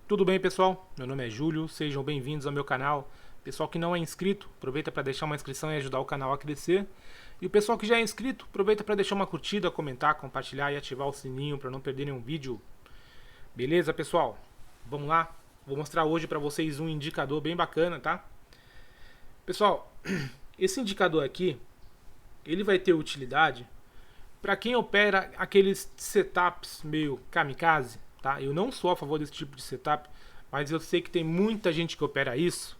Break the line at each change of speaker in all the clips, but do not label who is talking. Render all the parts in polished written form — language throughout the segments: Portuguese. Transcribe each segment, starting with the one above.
Tudo bem, pessoal? Meu nome é Júlio, sejam bem-vindos ao meu canal. Pessoal que não é inscrito, aproveita para deixar uma inscrição e ajudar o canal a crescer. E o pessoal que já é inscrito, aproveita para deixar uma curtida, comentar, compartilhar e ativar o sininho para não perder nenhum vídeo. Beleza, pessoal? Vamos lá? Vou mostrar hoje para vocês um indicador bem bacana, tá? Pessoal, esse indicador aqui, ele vai ter utilidade para quem opera aqueles setups meio kamikaze, tá? Eu não sou a favor desse tipo de setup, mas eu sei que tem muita gente que opera isso.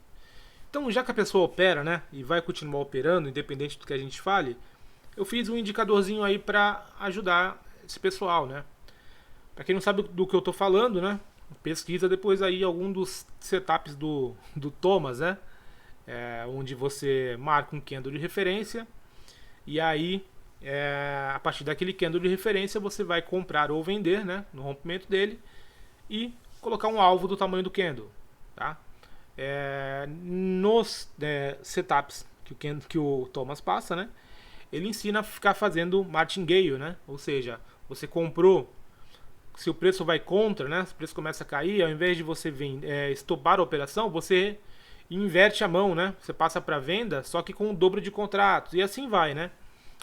Então, já que a pessoa opera, né, e vai continuar operando, independente do que a gente fale, eu fiz um indicadorzinho aí para ajudar esse pessoal, né? Para quem não sabe do que eu tô falando, né, pesquisa depois aí algum dos setups do Thomas, né? Onde você marca um candle de referência e aí a partir daquele candle de referência você vai comprar ou vender, né, no rompimento dele e colocar um alvo do tamanho do candle, tá? Nos setups que o Thomas passa, né, ele ensina a ficar fazendo martingale, né? Ou seja, você comprou, se o preço vai contra, né, se o preço começa a cair, ao invés de você estopar a operação, você inverte a mão, né? Você passa para venda, só que com o dobro de contratos e assim vai, né?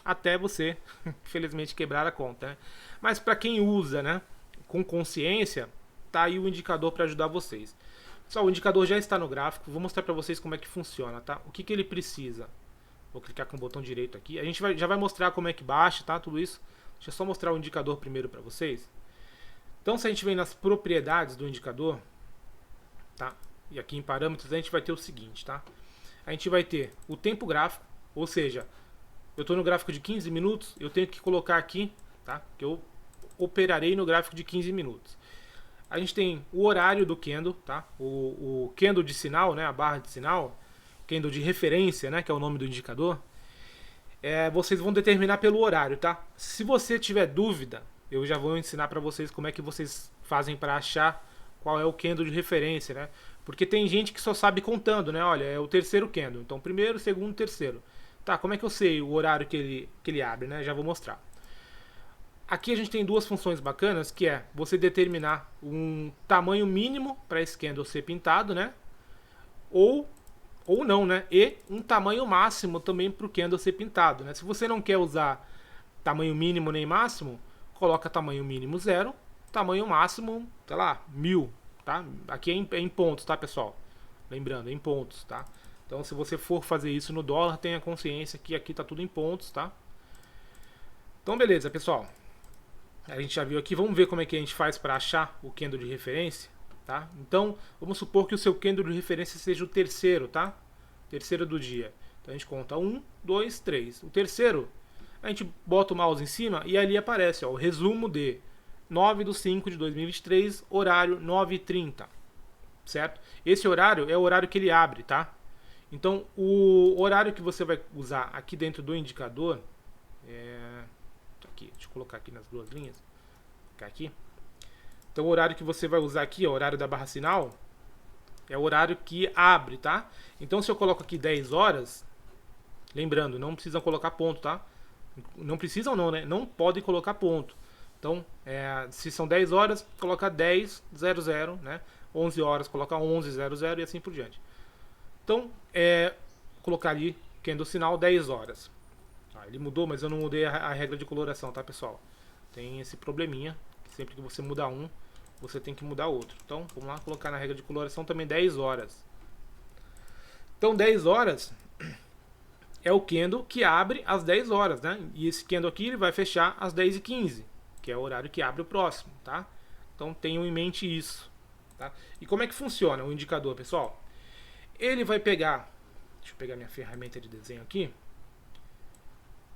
Até você, infelizmente, quebrar a conta, né? Mas para quem usa, né, com consciência, tá aí o indicador para ajudar vocês. Pessoal, o indicador já está no gráfico, vou mostrar para vocês como é que funciona, tá? O que ele precisa. Vou clicar com o botão direito aqui. A gente já vai mostrar como é que baixa, tá? Tudo isso. Deixa eu só mostrar o indicador primeiro para vocês. Então, se a gente vem nas propriedades do indicador, tá? E aqui em parâmetros a gente vai ter o seguinte, tá? A gente vai ter o tempo gráfico, ou seja, eu estou no gráfico de 15 minutos, eu tenho que colocar aqui, tá? Que eu operarei no gráfico de 15 minutos. A gente tem o horário do candle, tá? O candle de sinal, né? A barra de sinal, candle de referência, né? Que é o nome do indicador. Vocês vão determinar pelo horário, tá? Se você tiver dúvida, eu já vou ensinar para vocês como é que vocês fazem para achar qual é o candle de referência, né? Porque tem gente que só sabe contando, né? Olha, é o terceiro candle. Então, primeiro, segundo, terceiro. Tá, como é que eu sei o horário que ele abre, né? Já vou mostrar. Aqui a gente tem duas funções bacanas, que é você determinar um tamanho mínimo para esse candle ser pintado, né? Ou não, né? E um tamanho máximo também para o candle ser pintado, né? Se você não quer usar tamanho mínimo nem máximo, coloca tamanho mínimo 0, tamanho máximo, sei lá, 1000, tá? Aqui é em pontos, tá, pessoal? Lembrando, é em pontos, tá? Então, se você for fazer isso no dólar, tenha consciência que aqui tá tudo em pontos, tá? Então, beleza, pessoal. A gente já viu aqui, vamos ver como é que a gente faz para achar o candle de referência, tá? Então, vamos supor que o seu candle de referência seja o terceiro, tá? Terceiro do dia. Então, a gente conta 1, 2, 3. O terceiro, a gente bota o mouse em cima e ali aparece, ó, o resumo de 9/5/2023, horário 9h30, certo? Esse horário é o horário que ele abre, tá? Então, o horário que você vai usar aqui dentro do indicador aqui, deixa eu colocar aqui nas duas linhas. Aqui. Então, o horário que você vai usar aqui, ó, o horário da barra sinal, é o horário que abre, tá? Então, se eu coloco aqui 10 horas, lembrando, não precisam colocar ponto, tá? Não precisam não, né? Não podem colocar ponto. Então, se são 10 horas, coloca 10:00, né? 11 horas, coloca 11:00 e assim por diante. Então, colocar ali candle sinal 10 horas. Ele mudou, mas eu não mudei a regra de coloração, tá, pessoal? Tem esse probleminha. Sempre que você muda um, você tem que mudar outro. Então, vamos lá, colocar na regra de coloração também 10 horas. Então, 10 horas é o candle que abre às 10 horas, né? E esse candle aqui ele vai fechar às 10h15, que é o horário que abre o próximo, tá? Então, tenham em mente isso, tá? E como é que funciona o indicador, pessoal? Ele vai pegar... Deixa eu pegar minha ferramenta de desenho aqui.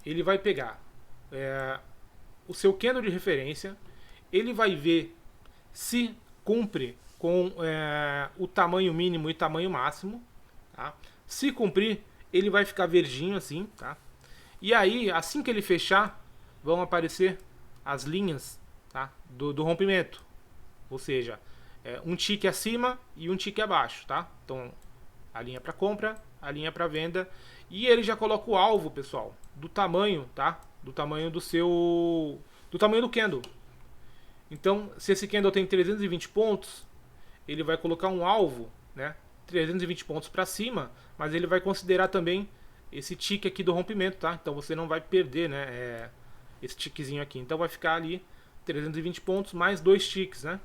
Ele vai pegar o seu candle de referência, ele vai ver se cumpre com o tamanho mínimo e tamanho máximo, tá? Se cumprir, ele vai ficar verdinho assim, tá? E aí, assim que ele fechar, vão aparecer as linhas, tá, do rompimento, ou seja, um tique acima e um tique abaixo, tá? Então, a linha para compra, a linha para venda, e ele já coloca o alvo, pessoal, do tamanho, tá? Do tamanho do tamanho do candle. Então, se esse candle tem 320 pontos, ele vai colocar um alvo, né, 320 pontos para cima, mas ele vai considerar também esse tique aqui do rompimento, tá? Então você não vai perder, né, esse tiquezinho aqui. Então vai ficar ali 320 pontos mais 2 tiques, né?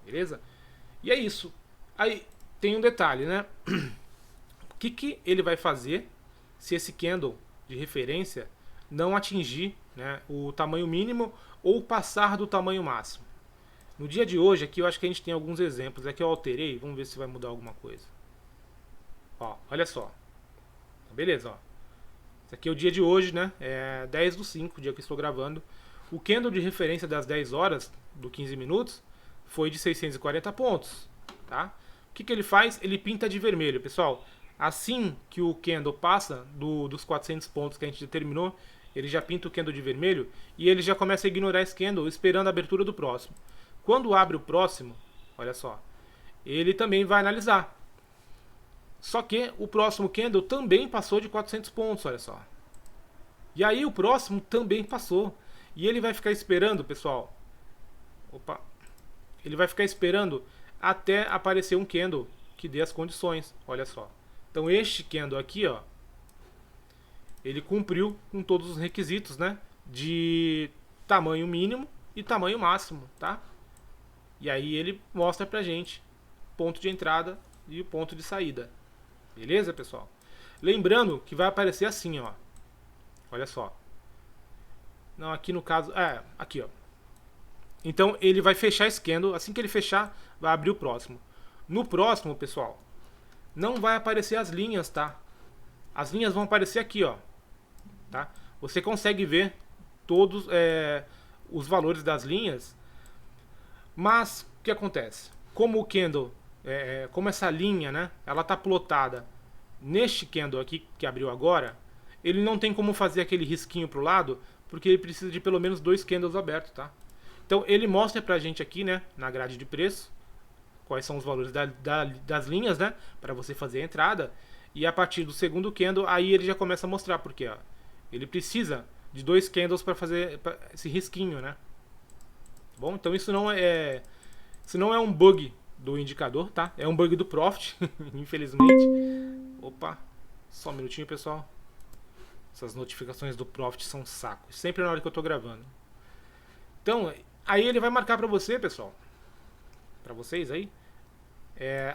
Beleza? E é isso. Aí tem um detalhe, né? O que ele vai fazer se esse candle de referência não atingir, né, o tamanho mínimo ou passar do tamanho máximo? No dia de hoje aqui eu acho que a gente tem alguns exemplos. Aqui eu alterei, vamos ver se vai mudar alguma coisa. Ó, olha só. Beleza, ó. Esse aqui é o dia de hoje, né? É 10/5, o dia que eu estou gravando. O candle de referência das 10 horas, do 15 minutos, foi de 640 pontos, tá? O que ele faz? Ele pinta de vermelho, pessoal. Assim que o candle passa dos 400 pontos que a gente determinou, ele já pinta o candle de vermelho e ele já começa a ignorar esse candle, esperando a abertura do próximo. Quando abre o próximo, olha só, ele também vai analisar. Só que o próximo candle também passou de 400 pontos, olha só. E aí o próximo também passou. E ele vai ficar esperando, pessoal. Opa. Ele vai ficar esperando até aparecer um candle que dê as condições, olha só. Então este candle aqui, ó, ele cumpriu com todos os requisitos, né, de tamanho mínimo e tamanho máximo, tá? E aí ele mostra pra gente ponto de entrada e o ponto de saída. Beleza, pessoal? Lembrando que vai aparecer assim, ó. Olha só. Não, aqui no caso, aqui, ó. Então ele vai fechar esse candle, assim que ele fechar, vai abrir o próximo. No próximo, pessoal, não vai aparecer as linhas, tá? As linhas vão aparecer aqui, ó. Tá? Você consegue ver todos os valores das linhas, mas o que acontece? Como o candle, como essa linha, né, ela tá plotada neste candle aqui que abriu agora, ele não tem como fazer aquele risquinho pro lado, porque ele precisa de pelo menos 2 candles abertos, tá? Então ele mostra pra gente aqui, né, na grade de preço, quais são os valores das linhas, né, para você fazer a entrada. E a partir do segundo candle, aí ele já começa a mostrar, porque ó, ele precisa de 2 candles para fazer esse risquinho, né? Bom, então isso não é um bug do indicador, tá? É um bug do Profit, infelizmente. Opa, só um minutinho, pessoal. Essas notificações do Profit são sacos, sempre na hora que eu tô gravando. Então, aí ele vai marcar pra você, pessoal, pra vocês aí,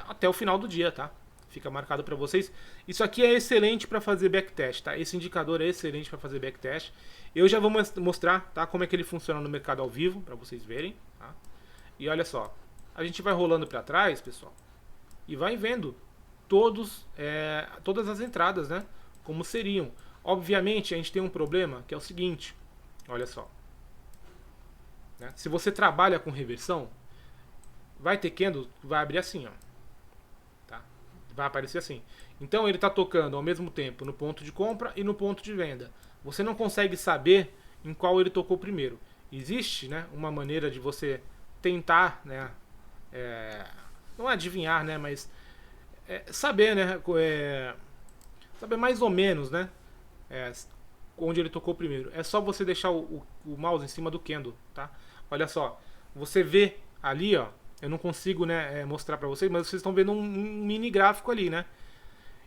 até o final do dia, tá? Fica marcado pra vocês. Isso aqui é excelente pra fazer backtest, tá? Esse indicador é excelente pra fazer backtest. Eu já vou mostrar, tá, como é que ele funciona no mercado ao vivo, pra vocês verem, tá? E olha só, a gente vai rolando pra trás, pessoal, e vai vendo todas as entradas, né? Como seriam. Obviamente, a gente tem um problema, que é o seguinte, olha só. Né? Se você trabalha com reversão, vai ter candle, vai abrir assim, ó. Tá? Vai aparecer assim. Então ele está tocando ao mesmo tempo no ponto de compra e no ponto de venda. Você não consegue saber em qual ele tocou primeiro. Existe, né, uma maneira de você tentar, né, não adivinhar, né, mas saber, né, saber mais ou menos, né, onde ele tocou primeiro. É só você deixar o mouse em cima do candle, tá? Olha só, você vê ali, ó, eu não consigo, né, mostrar pra vocês, mas vocês estão vendo um mini gráfico ali, né?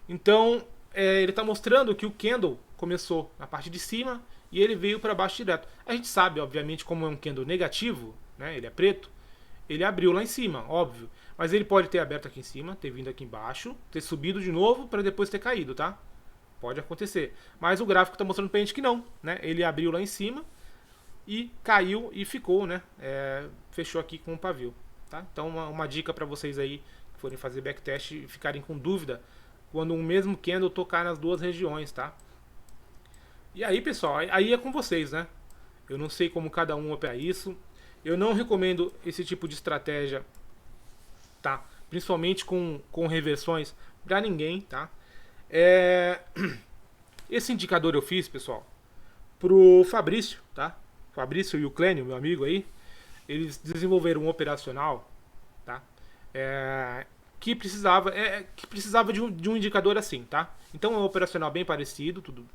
Então, ele está mostrando que o candle começou na parte de cima e ele veio para baixo direto. A gente sabe, obviamente, como é um candle negativo, né, ele é preto, ele abriu lá em cima, óbvio. Mas ele pode ter aberto aqui em cima, ter vindo aqui embaixo, ter subido de novo para depois ter caído, tá? Pode acontecer. Mas o gráfico está mostrando pra gente que não, né? Ele abriu lá em cima e caiu e ficou, né? Fechou aqui com um pavio, tá? Então uma dica para vocês aí que forem fazer backtest e ficarem com dúvida quando um mesmo candle tocar nas duas regiões, tá? E aí, pessoal, aí é com vocês, né? Eu não sei como cada um opera isso. Eu não recomendo esse tipo de estratégia, tá? Principalmente com reversões para ninguém, tá? Esse indicador eu fiz, pessoal, pro Fabrício, tá? Fabrício e o Clênio, meu amigo aí, eles desenvolveram um operacional, tá? Que precisava de um indicador assim, tá? Então é um operacional bem parecido, tudo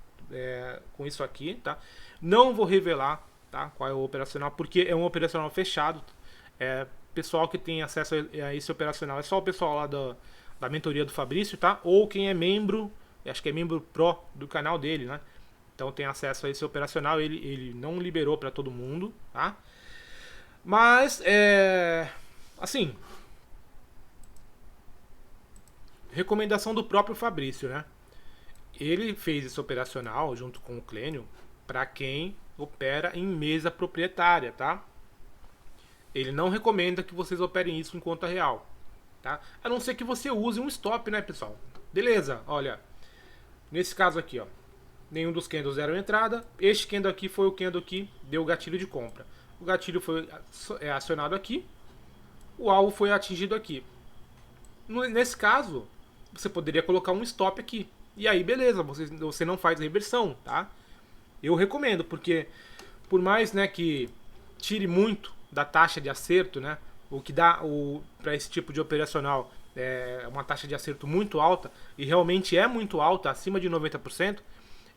com isso aqui, tá? Não vou revelar, tá, qual é o operacional, porque é um operacional fechado, pessoal que tem acesso a esse operacional é só o pessoal lá da mentoria do Fabrício, tá? Ou quem é membro, acho que é membro pro do canal dele, né? Então tem acesso a esse operacional, ele não liberou para todo mundo, tá? Mas, assim, recomendação do próprio Fabrício, né? Ele fez esse operacional junto com o Clênio para quem opera em mesa proprietária, tá? Ele não recomenda que vocês operem isso em conta real, tá? A não ser que você use um stop, né, pessoal? Beleza, olha, nesse caso aqui, ó, nenhum dos candles deram entrada. Este candle aqui foi o candle que deu o gatilho de compra. O gatilho foi acionado aqui, o alvo foi atingido aqui. Nesse caso, você poderia colocar um stop aqui. E aí, beleza, você não faz reversão, tá? Eu recomendo, porque por mais, né, que tire muito da taxa de acerto, né, o que dá para esse tipo de operacional é uma taxa de acerto muito alta, e realmente é muito alta, acima de 90%,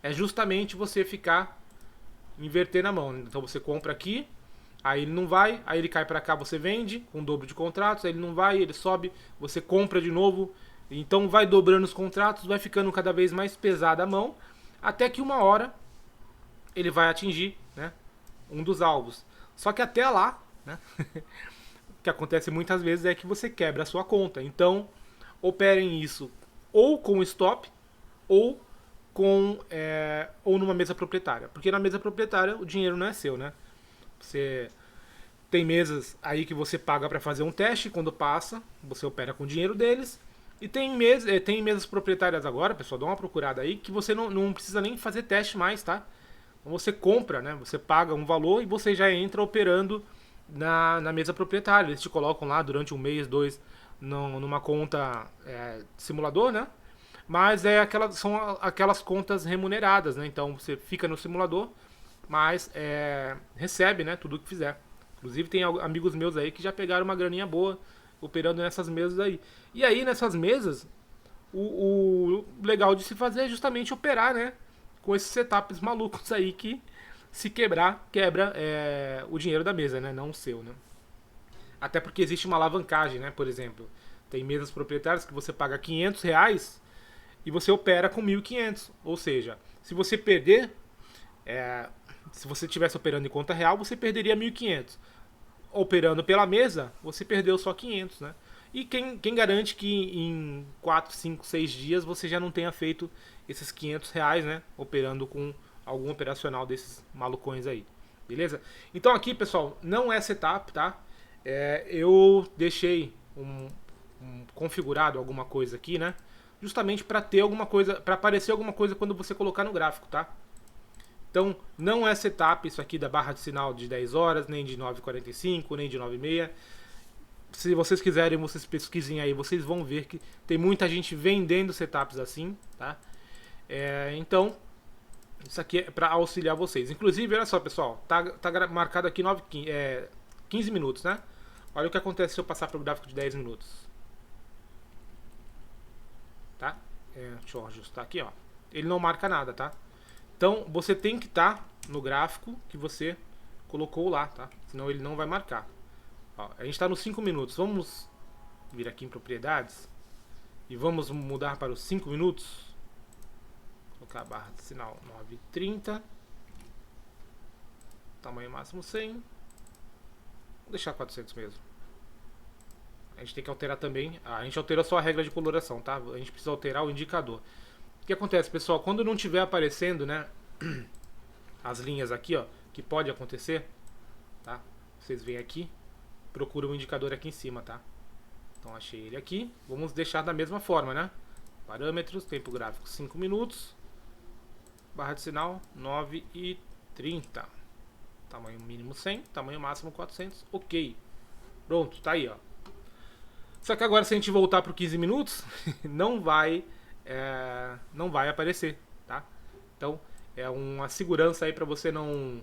é justamente você ficar inverter na mão. Então você compra aqui, aí ele não vai, aí ele cai para cá, você vende com o dobro de contratos, aí ele não vai, ele sobe, você compra de novo, então vai dobrando os contratos, vai ficando cada vez mais pesada a mão, até que uma hora ele vai atingir, né, um dos alvos. Só que até lá, né, o que acontece muitas vezes é que você quebra a sua conta. Então, operem isso ou com stop ou ou numa mesa proprietária. Porque na mesa proprietária o dinheiro não é seu, né? Você tem mesas aí que você paga para fazer um teste, quando passa, você opera com o dinheiro deles. E tem mesas proprietárias agora, pessoal, dá uma procurada aí, que você não precisa nem fazer teste mais, tá? Então você compra, né? Você paga um valor e você já entra operando na mesa proprietária. Eles te colocam lá durante um mês, dois, numa conta simulador, né? Mas são aquelas contas remuneradas, né? Então você fica no simulador, mas recebe, né, tudo que fizer. Inclusive tem amigos meus aí que já pegaram uma graninha boa operando nessas mesas aí. E aí nessas mesas, o legal de se fazer é justamente operar, né, com esses setups malucos aí que se quebra o dinheiro da mesa, né, não o seu, né. Até porque existe uma alavancagem, né, por exemplo. Tem mesas proprietárias que você paga R$500 e você opera com 1.500. Ou seja, se você perder, se você estivesse operando em conta real, você perderia 1.500. Operando pela mesa, você perdeu só 500, né? E quem garante que em 4, 5, 6 dias você já não tenha feito esses R$500, né? Operando com algum operacional desses malucões aí. Beleza? Então aqui, pessoal, não é setup, tá? Eu deixei configurado alguma coisa aqui, né? Justamente para ter alguma coisa, para aparecer alguma coisa quando você colocar no gráfico, tá? Então, não é setup isso aqui da barra de sinal de 10 horas, nem de 9h45, nem de 9h30. Se vocês quiserem, vocês pesquisem aí, vocês vão ver que tem muita gente vendendo setups assim, tá? Então, isso aqui é para auxiliar vocês. Inclusive, olha só, pessoal, tá marcado aqui 15 minutos, né? Olha o que acontece se eu passar para o gráfico de 10 minutos. Tá? Deixa eu ajustar aqui, ó. Ele não marca nada, tá? Então, você tem que estar no gráfico que você colocou lá, tá? Senão ele não vai marcar. Ó, a gente está nos 5 minutos. Vamos vir aqui em propriedades e vamos mudar para os 5 minutos. Colocar a barra de sinal 9h30. Tamanho máximo 100. Vou deixar 400 mesmo. A gente tem que alterar também. A gente alterou só a regra de coloração, tá? A gente precisa alterar o indicador. O que acontece, pessoal? Quando não estiver aparecendo, né, as linhas aqui, ó, que pode acontecer, tá? Vocês vêm aqui, procuram o indicador aqui em cima, tá? Então achei ele aqui. Vamos deixar da mesma forma, né? Parâmetros, tempo gráfico 5 minutos. Barra de sinal 9h30. Tamanho mínimo 100, tamanho máximo 400. OK. Pronto, tá aí, ó. Só que agora se a gente voltar para 15 minutos, não vai aparecer, tá? Então é uma segurança aí para você não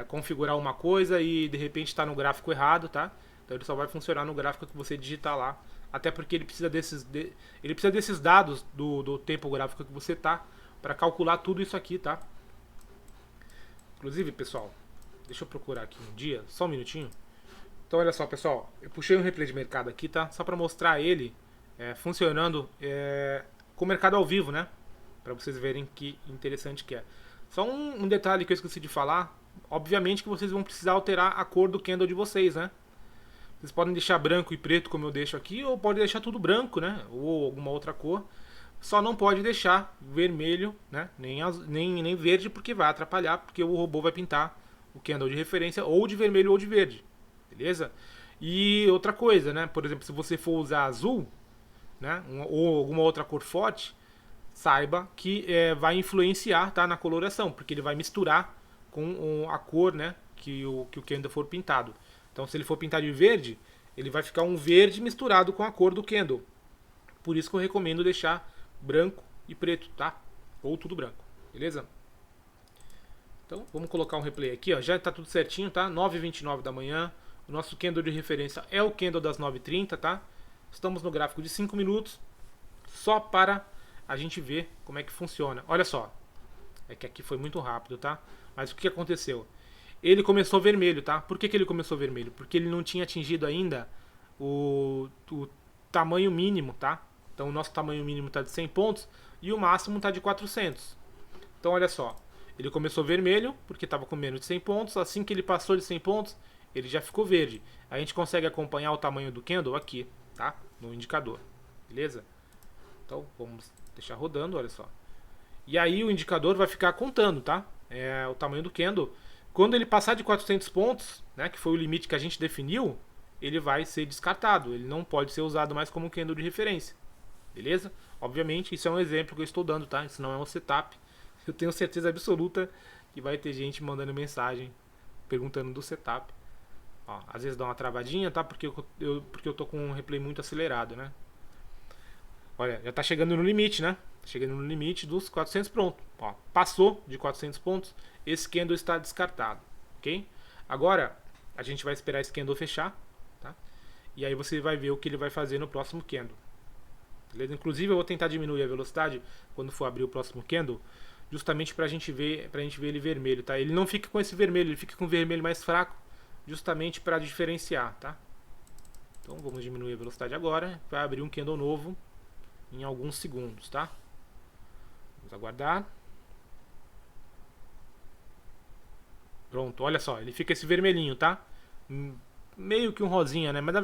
configurar uma coisa e de repente está no gráfico errado, tá? Então ele só vai funcionar no gráfico que você digitar lá, até porque ele precisa desses dados do tempo gráfico que você tá para calcular tudo isso aqui, tá? Inclusive, pessoal, deixa eu procurar aqui um dia, só um minutinho. Então olha só, pessoal, eu puxei um replay de mercado aqui, tá? Só para mostrar ele funcionando com o mercado ao vivo, né? Para vocês verem que interessante que é. Só um detalhe que eu esqueci de falar. Obviamente que vocês vão precisar alterar a cor do candle de vocês, né? Vocês podem deixar branco e preto como eu deixo aqui, ou pode deixar tudo branco, né? Ou alguma outra cor. Só não pode deixar vermelho, né? Nem verde, porque vai atrapalhar, porque o robô vai pintar o candle de referência ou de vermelho ou de verde. Beleza? E outra coisa, né? Por exemplo, se você for usar azul, né? Ou alguma outra cor forte, saiba que vai influenciar, tá, na coloração, porque ele vai misturar com a cor, né, que o candle for pintado. Então, se ele for pintado de verde, ele vai ficar um verde misturado com a cor do candle. Por isso que eu recomendo deixar branco e preto, tá? Ou tudo branco, beleza? Então, vamos colocar um replay aqui, ó. Já está tudo certinho, tá? 9h29 da manhã. O nosso candle de referência é o candle das 9h30, tá? Estamos no gráfico de 5 minutos, só para a gente ver como é que funciona. Olha só, é que aqui foi muito rápido, tá? Mas o que aconteceu? Ele começou vermelho, tá? Por que ele começou vermelho? Porque ele não tinha atingido ainda o tamanho mínimo, tá? Então o nosso tamanho mínimo está de 100 pontos e o máximo está de 400. Então olha só, ele começou vermelho porque estava com menos de 100 pontos. Assim que ele passou de 100 pontos, ele já ficou verde. A gente consegue acompanhar o tamanho do candle aqui, tá? No indicador, beleza? Então vamos deixar rodando, olha só. E aí o indicador vai ficar contando, tá? O tamanho do candle. Quando ele passar de 400 pontos, né, que foi o limite que a gente definiu, ele vai ser descartado. Ele não pode ser usado mais como candle de referência. Beleza? Obviamente, isso é um exemplo que eu estou dando, tá? Isso não é um setup. Eu tenho certeza absoluta que vai ter gente mandando mensagem perguntando do setup. Ó, às vezes dá uma travadinha, tá? Porque eu tô com um replay muito acelerado, né? Olha, já tá chegando no limite, né? Chegando no limite dos 400, pronto. Ó, passou de 400 pontos, esse candle está descartado, ok? Agora, a gente vai esperar esse candle fechar, tá? E aí você vai ver o que ele vai fazer no próximo candle. Beleza? Inclusive, eu vou tentar diminuir a velocidade quando for abrir o próximo candle, justamente pra gente ver ele vermelho, tá? Ele não fica com esse vermelho, ele fica com o vermelho mais fraco, justamente para diferenciar, tá? Então, vamos diminuir a velocidade agora, vai abrir um candle novo em alguns segundos, tá? Vamos aguardar. Pronto, olha só, ele fica esse vermelhinho, tá? Meio que um rosinha, né? Mas na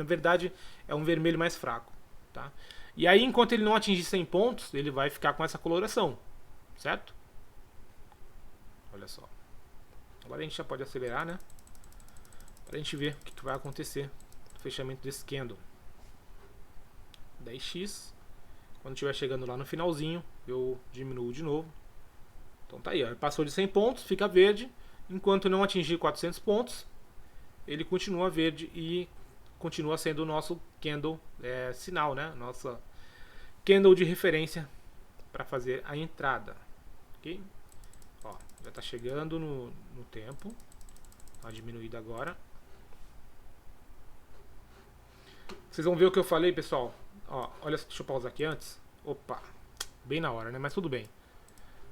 verdade é um vermelho mais fraco, tá? E aí, enquanto ele não atingir 100 pontos, ele vai ficar com essa coloração, certo? Olha só. Agora a gente já pode acelerar, né? Pra gente ver o que vai acontecer no fechamento desse candle. 10x. Quando estiver chegando lá no finalzinho, eu diminuo de novo. Então tá aí, ó. Passou de 100 pontos, fica verde. Enquanto não atingir 400 pontos, ele continua verde e continua sendo o nosso candle sinal, né? Nossa candle de referência para fazer a entrada. Ok? Ó, já está chegando no tempo. Dá uma diminuída agora. Vocês vão ver o que eu falei, pessoal. Ó, olha, deixa eu pausar aqui antes. Opa, bem na hora, né? Mas tudo bem.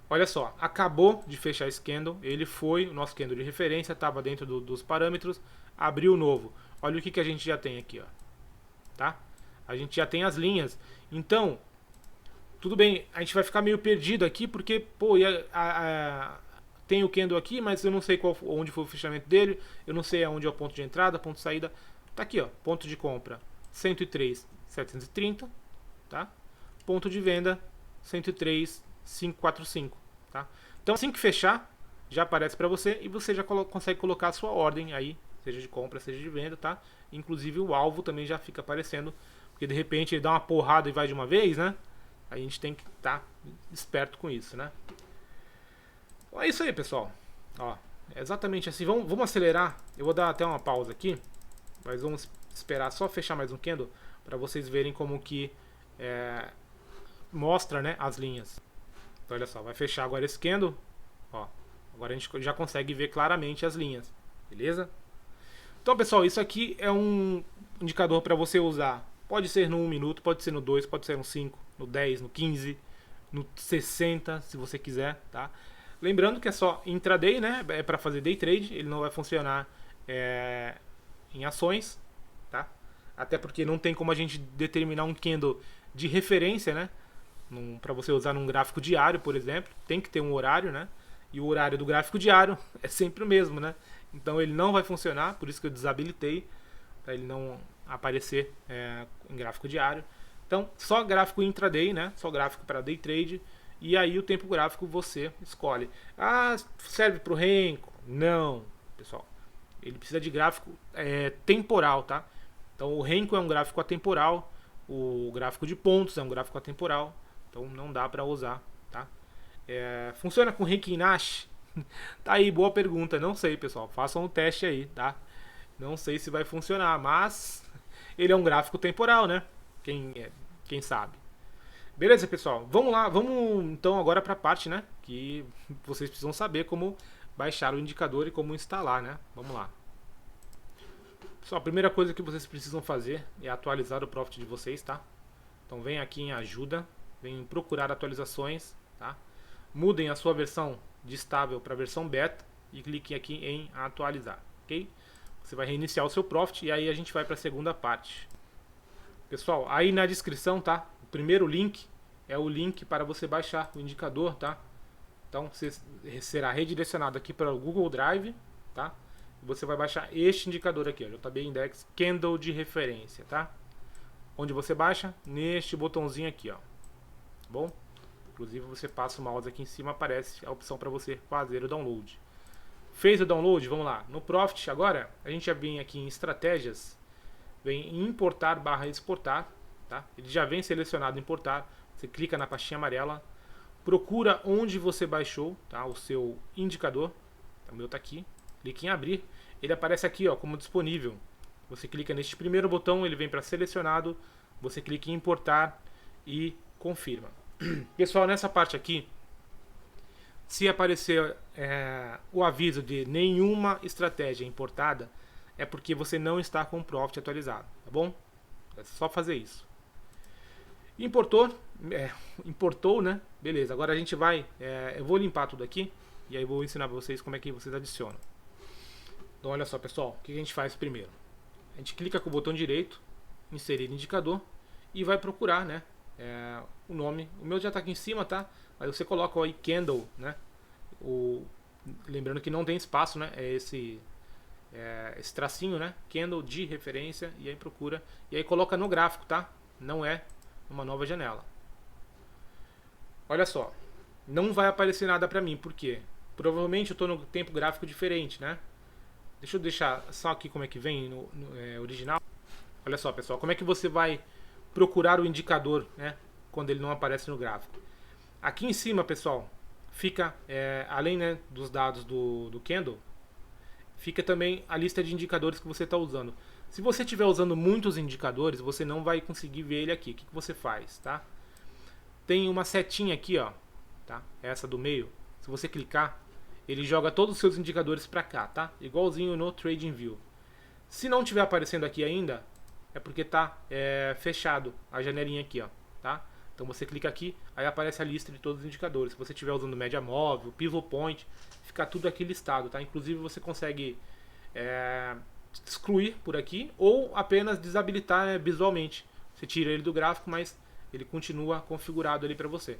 Olha só, acabou de fechar esse candle. Ele foi o nosso candle de referência, estava dentro dos parâmetros. Abriu novo. Olha o que a gente já tem aqui, ó. Tá? A gente já tem as linhas. Então, tudo bem, a gente vai ficar meio perdido aqui, porque, pô, tem o candle aqui, mas eu não sei onde foi o fechamento dele. Eu não sei aonde é o ponto de entrada, ponto de saída. Tá aqui, ó, ponto de compra 103.730, tá? Ponto de venda 103.545, tá? Então assim que fechar, já aparece para você e você já consegue colocar a sua ordem aí, seja de compra, seja de venda, tá? Inclusive o alvo também já fica aparecendo, porque de repente ele dá uma porrada e vai de uma vez, né? A gente tem que estar esperto com isso, né? Então é isso aí, pessoal. Ó, é exatamente assim. Vamos acelerar. Eu vou dar até uma pausa aqui, mas vamos esperar só fechar mais um candle para vocês verem como que mostra, né, as linhas. Então olha só, vai fechar agora esse candle. Ó, agora a gente já consegue ver claramente as linhas, beleza? Então pessoal, isso aqui é um indicador para você usar. Pode ser no 1 minuto, pode ser no 2, pode ser no 5, no 10, no 15, no 60, se você quiser, tá? Lembrando que é só intraday, né? É para fazer day trade, ele não vai funcionar em ações, tá? Até porque não tem como a gente determinar um candle de referência, né? Para você usar num gráfico diário, por exemplo, tem que ter um horário, né? E o horário do gráfico diário é sempre o mesmo, né? Então ele não vai funcionar, por isso que eu desabilitei, para ele não aparecer em gráfico diário. Então, só gráfico intraday, né? Só gráfico para day trade. E aí o tempo gráfico você escolhe. Ah, serve para o Renko? Não, pessoal. Ele precisa de gráfico temporal, tá? Então o Renko é um gráfico atemporal, o gráfico de pontos é um gráfico atemporal, então não dá para usar, tá? Funciona com Renko e Nash? Tá aí, boa pergunta. Não sei, pessoal. Façam um teste aí, tá? Não sei se vai funcionar, mas ele é um gráfico temporal, né? Quem sabe. Beleza, pessoal? Vamos lá, vamos então agora para a parte, né? Que vocês precisam saber como baixar o indicador e como instalar, né? Vamos lá. Pessoal, a primeira coisa que vocês precisam fazer é atualizar o Profit de vocês, tá? Então vem aqui em ajuda, vem em procurar atualizações, tá? Mudem a sua versão de estável para a versão beta e cliquem aqui em atualizar, ok? Você vai reiniciar o seu Profit e aí a gente vai para a segunda parte. Pessoal, aí na descrição, tá? O primeiro link é o link para você baixar o indicador, tá? Então você será redirecionado aqui para o Google Drive, tá? Você vai baixar este indicador aqui, ó, JB Index Candle de referência, tá? Onde você baixa? Neste botãozinho aqui, ó. Tá bom? Inclusive você passa o mouse aqui em cima, aparece a opção para você fazer o download. Fez o download? Vamos lá. No Profit agora, a gente já vem aqui em estratégias, vem em importar/exportar, tá? Ele já vem selecionado importar. Você clica na pastinha amarela, procura onde você baixou, tá? O seu indicador. O meu tá aqui. Clique em abrir. Ele aparece aqui, ó, como disponível. Você clica neste primeiro botão, ele vem para selecionado. Você clica em importar e confirma. Pessoal, nessa parte aqui, se aparecer o aviso de nenhuma estratégia importada, é porque você não está com o Profit atualizado, tá bom? É só fazer isso. Importou, né? Beleza, agora a gente vai... eu vou limpar tudo aqui e aí vou ensinar para vocês como é que vocês adicionam. Então olha só, pessoal, o que a gente faz primeiro? A gente clica com o botão direito, inserir indicador e vai procurar, né? O nome. O meu já está aqui em cima, tá? Aí você coloca aí candle, né? Lembrando que não tem espaço, né? É esse tracinho, né? Candle de referência e aí procura e aí coloca no gráfico, tá? Não é uma nova janela. Olha só, não vai aparecer nada para mim, por quê? Provavelmente eu estou no tempo gráfico diferente, né? Deixa eu deixar só aqui como é que vem no original. Olha só, pessoal, como é que você vai procurar o indicador, né, quando ele não aparece no gráfico. Aqui em cima, pessoal, fica, além, né, dos dados do candle, fica também a lista de indicadores que você está usando. Se você estiver usando muitos indicadores, você não vai conseguir ver ele aqui. O que você faz, tá? Tem uma setinha aqui, ó, tá? Essa do meio. Se você clicar, ele joga todos os seus indicadores para cá, tá? Igualzinho no TradingView. Se não estiver aparecendo aqui ainda, é porque tá fechado a janelinha aqui, ó, tá? Então você clica aqui, aí aparece a lista de todos os indicadores. Se você estiver usando média móvel, pivot point, fica tudo aqui listado, tá? Inclusive você consegue excluir por aqui ou apenas desabilitar visualmente. Você tira ele do gráfico, mas ele continua configurado ali para você.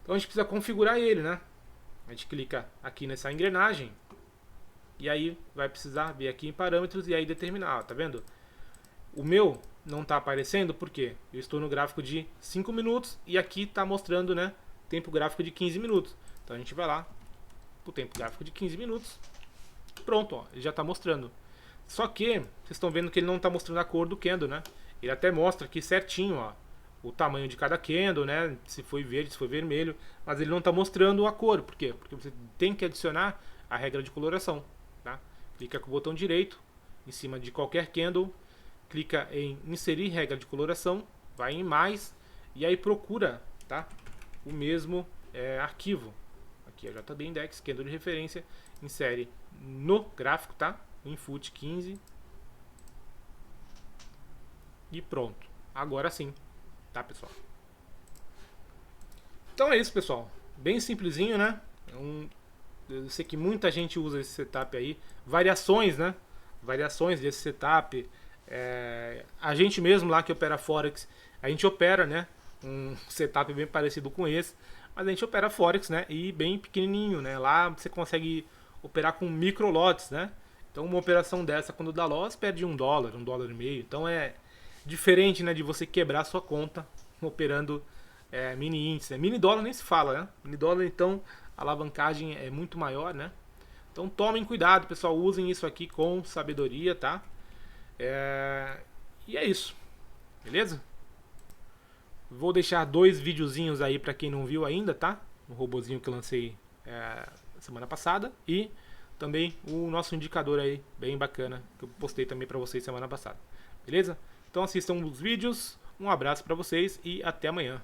Então a gente precisa configurar ele, né? A gente clica aqui nessa engrenagem e aí vai precisar vir aqui em parâmetros e aí determinar, tá vendo? O meu não está aparecendo porque eu estou no gráfico de 5 minutos e aqui está mostrando, né, tempo gráfico de 15 minutos. Então a gente vai lá para o tempo gráfico de 15 minutos. Pronto, ó, ele já está mostrando. Só que vocês estão vendo que ele não está mostrando a cor do candle, né? Ele até mostra aqui certinho, ó, o tamanho de cada candle, né? Se foi verde, se foi vermelho, mas ele não está mostrando a cor. Por quê? Porque você tem que adicionar a regra de coloração, tá? Clica com o botão direito em cima de qualquer candle, clica em inserir regra de coloração, vai em mais e aí procura, tá? O mesmo arquivo. Aqui é JB Index, candle de referência, insere no gráfico, tá? Input 15 e pronto. Agora sim. Tá, pessoal? Então é isso, pessoal. Bem simplesinho, né? Eu sei que muita gente usa esse setup aí. Variações, né? variações desse setup. A gente mesmo lá que opera Forex, a gente opera, né, um setup bem parecido com esse, mas a gente opera Forex, né, e bem pequenininho, né, lá você consegue operar com micro lotes, né, então uma operação dessa quando dá loss perde $1, $1,50, então é diferente, né, de você quebrar sua conta operando mini índice, né? Mini dólar nem se fala, né, mini dólar então a alavancagem é muito maior, né, então tomem cuidado, pessoal, usem isso aqui com sabedoria, tá? E é isso, beleza? Vou deixar 2 videozinhos aí pra quem não viu ainda, tá? O robozinho que eu lancei semana passada e também o nosso indicador aí, bem bacana, que eu postei também pra vocês semana passada, beleza? Então assistam os vídeos, um abraço pra vocês e até amanhã.